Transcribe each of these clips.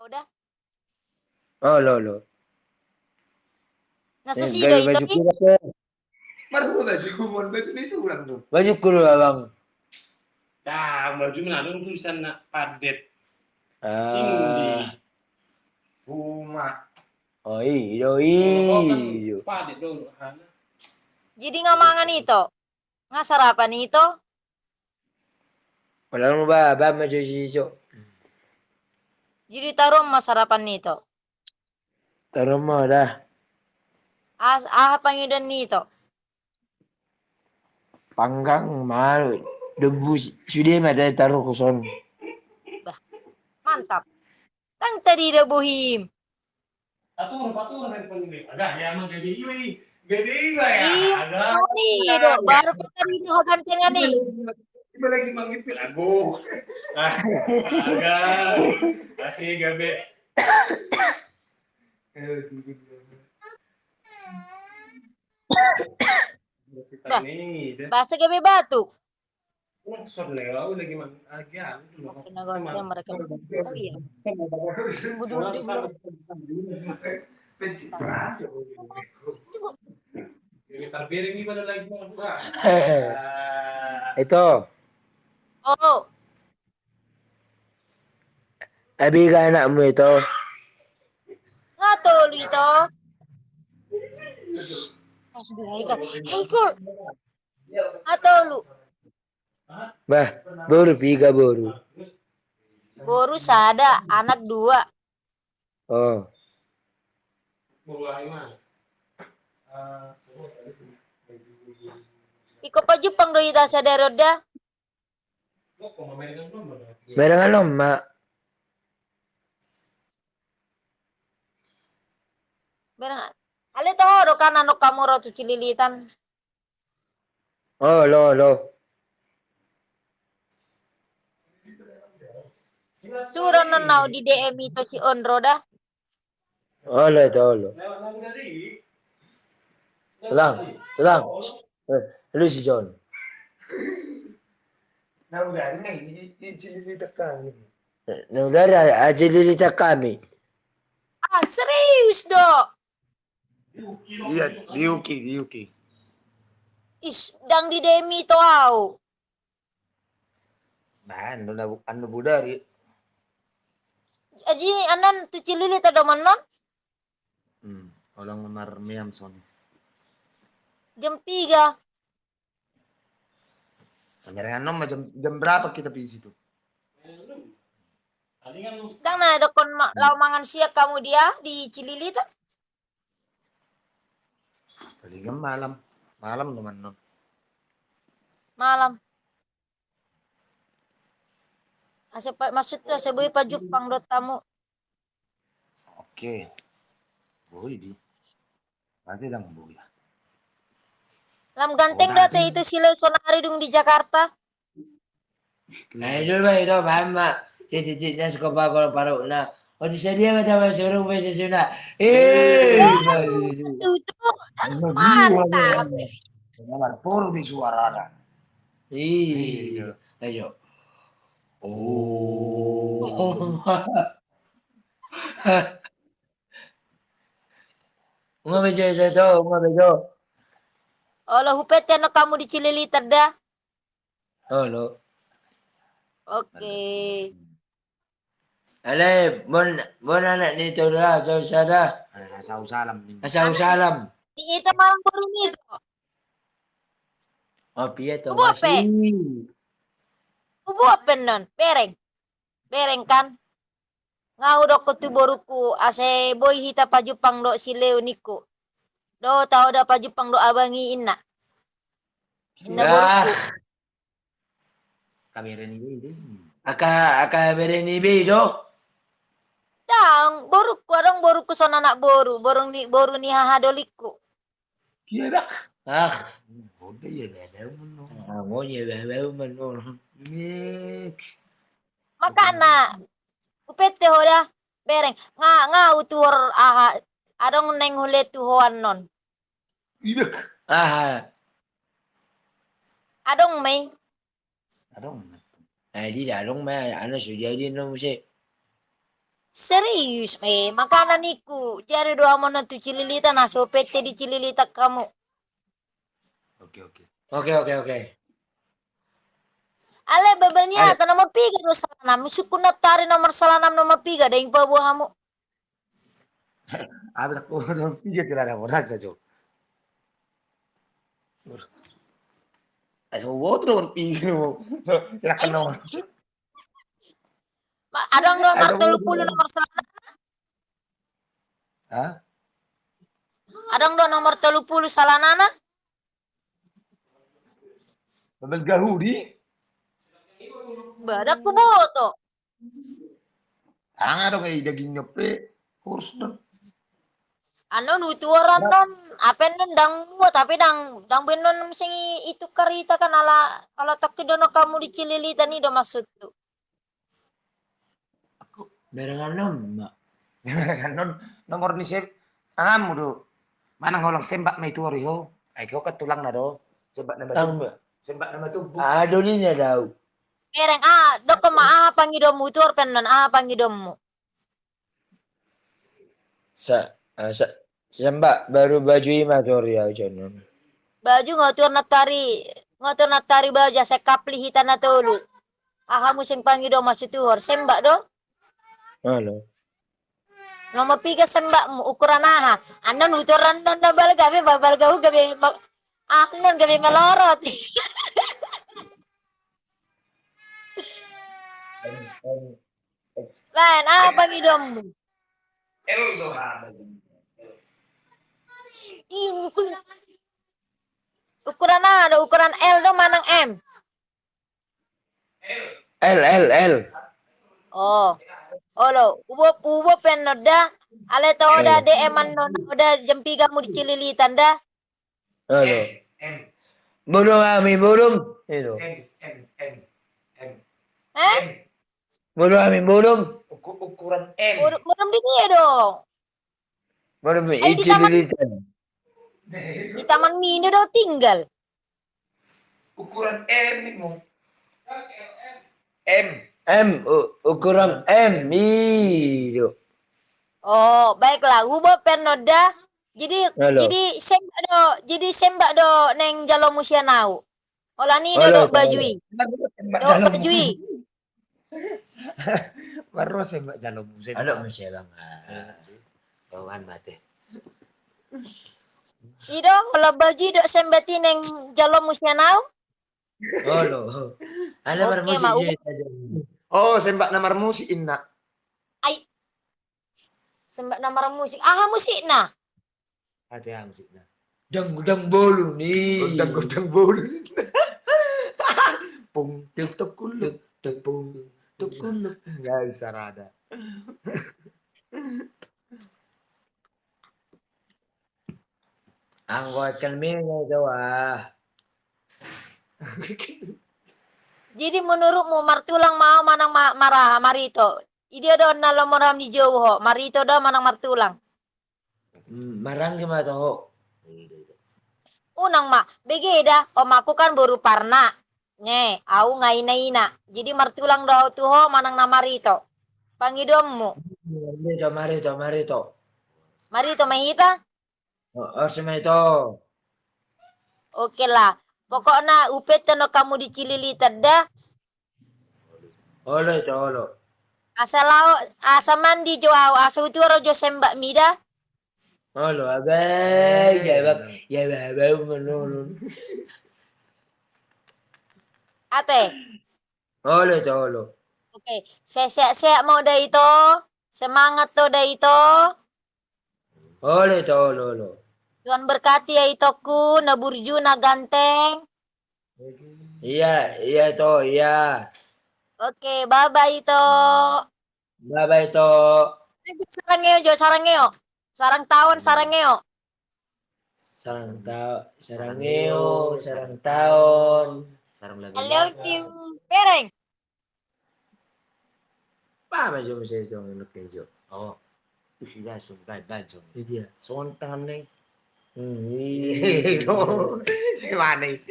Udah. Oh, lo. Nasa sido Gaya ito baju eh. kuda ke? Marunong na si Kumon. Baju itu kurang tuh. Baju kuda bang. Dah, baju menadung tulisan nak padet. Singgi. Ah, Puma. oh iyo Kalau kan iyo. padet dong. Jadi nga mangan ito. Nga sarapan ito. Wala mo ba medyo siso. Jadi taruh masarapan nito. Taro mo dah. Aha pangidan nito. Panggang mahal. Debu sudah mata taruh kuson. Bah, mantap. Tang tadi dah bohim. Patur yang paling agak ya emang gede ini. Gede ya. Ih, Agak. ini do. Baru ko tadi nih gantengan nih. Iba lagi mangipil aku. Agak. Kasih gabe. Bah, Ini deh. bahasa gabe batuk. Sor lewat lagi mang agak. Oke, nagawasnya mereka. Oh iya. Tunggu dulu di belum. Terpiring ini pada lagi mau buka. Ito. Oh, Abi ka anak mo ito. nga tolo ito. Mas Haikal. Haikal. Nga tolo. Bah, baru piga baru. Boru sada, anak 2. Oh. Mulai mah. Iko pa Jepang do ita sa daroda. Merang alam, mak. Berang. Alito do kanano kamuro tu cililitan. Oh, lo. Suron na now di DM ito si Onroda. Oh, lo ito, lo. Tenang. Lu si John. Naudari na ichililita kami. Naudara, aja lilita kami. Ah, serius do. Iya, Yuki. Is, dang di DM ito au. Nah, anu budari. Aji anan tu cililita do manon. Orang lemar Miamson. Jam 3. Panjaringan nom jam berapa kita pergi situ? Dang na do kon lau mangan siap kamu dia di cililita. Palingan malam teman non. Malam. Asa pa maksudnya sabuy pa Jepang do tamu. Oke. Boy di. Berarti lang boy. Lam ganteng dati itu sila sonari dung di Jakarta. Nah, itu ba ito, mama. Titit na sa kabagol parang na. O di sa dia macam surung pa sa suna. Tutup. Mantap. Lemar poro di suara. Iya. Ayo. Oh. Mga medyo ito, mga medyo. Olah hupet ya no kamu di cililita dah. Oh, lo. Oke. Alay, mon anak nito na, sada. Asau-salam. Asaw-salam. Di itu malam baru itu. Oh, piye to, Ubo pe. Ubo apa non? Bereng kan? Ngau do ko tu boruku ase boy hita pa Jepang do sileu niku. Do tau da pa Jepang do abangi inna. Inna boruku. Kami ini. Aka bereni do. Dang, boruku son anak boru ni hahadoliku. Iya dah. Ah, Udah ya beda mun. mo ye bebe man. Nik. Makana upete hoda bereng nga utur aha adong neng hule tuhoan non. Ibek. Ah, Adong may Adong. di dalong ma ano suya din no mo si. Serius, makanan iku. Jari doa mau nanti cililita nah sopete di cililita kamu. Oke, oke. Oke. Ale babelnya Ale. atau nomor piga do salanam. Suku natari nomor salanam nomor piga ada yang buahamu. Habis aku nonton piga celana mau rasa jo. Aso outro nomor piga no. Silakan nomor. Ada nomor Aso 30 outro. nomor salanam. Hah? Ada nomor 30 salanana. Babel gahudi. Badak ku boto. Tanga dong daging nyepe. Kurs dong. Ano nutu orang non apa non dang buat tapi dang benon misalnya itu karita kan ala toki dono kamu di cililitan nih do maksud tu. Barengan nama. Non nomor ni sep. Amu do. Mana ngolang sembak mai tu oriho. Ai kau ketulang na do. Sembak nama tu. Tamba. Sembak nama tu. Adoninya daw. Kereng doko pangidomu itu orpen non pangidomu. Sa sembak baru baju ima sorry ya jonon. Baju ngotor natari baju sekapli hitana tolu. Musim pangidom masih tuhor sembak do. Halo. Nomor piga sembakmu ukuran aha. Anon utoran non babal gawe non gawe melorot. Lain pangidommu. Ukuran ada ukuran L do manang M. L. Oh lo ubo penoda ale to oda de eman non oda jempiga mu dicililitan dah. Halo. Burung kami burung itu. Burung kami burung. Ukuran M. Murum di dia dong. Burung Ay, di icililitan. Di taman mini do tinggal. Ukuran M nih mo. M. Ukuran M itu. Oh, baiklah. Ubo penoda. Halo. Jadi sembak do neng jalo musianau. Olah ni Halo, do bajui. Do bajui. Baru sembak jalom. Halo masih bang. Kawan mate. Ido olah baju do sembati neng jalo musianau. Halo. Ada Oke, bermusik mau. je saja. Oh, sembak namar musik inna. Sembak nama musik. Musik nah. Ada musiknya. Gudang bolu nih. Godang bolu. Pung tuk kuluk tepung tuk kuluk. Enggak bisa rada. Angkotkan minyak itu Jadi menurutmu martulang mau manang marah marito. Ide do nalomoram di jauh marito do manang martulang. Marang gimana toh? Unang begeda aku kan baru parna. Au ngaina. Jadi martulang do tuh manang na marito. Pangidommu. Marito. Marito mahita? Sama itu. Oke lah. Pokoknya upet no kamu dicililitan dah. Holo itu holo. Asa mandi jo asa uturo jo sembak mida. Holo abai ya bab menurun. Ate. Holo itu holo. Oke, saya mau dah itu. Semangat to dah itu. Holo itu holo. Tuhan berkati ya itoku, na burju, na ganteng. Iya itu iya. Oke, bye-bye itu. Bye itu. Sarangeo jo, sarangeo. Sarang tahun, sarangeo. Sarang tahun. Sarang lagu. I love you. Pereng. Apa macam saya itu anak kejo. Oh. Sudah sudah baju. Itu ya. Soal tangan nih. Gimana ini?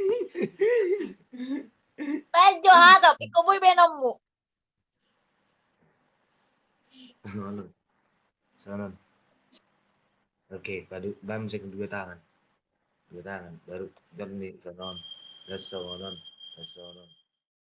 Pejo ha, tapi kumoy benommu. Sonon. Sonon. Oke, padu bam sing dua tangan. Dua tangan baru jam nih sonon. Gas sonon. Gas sonon.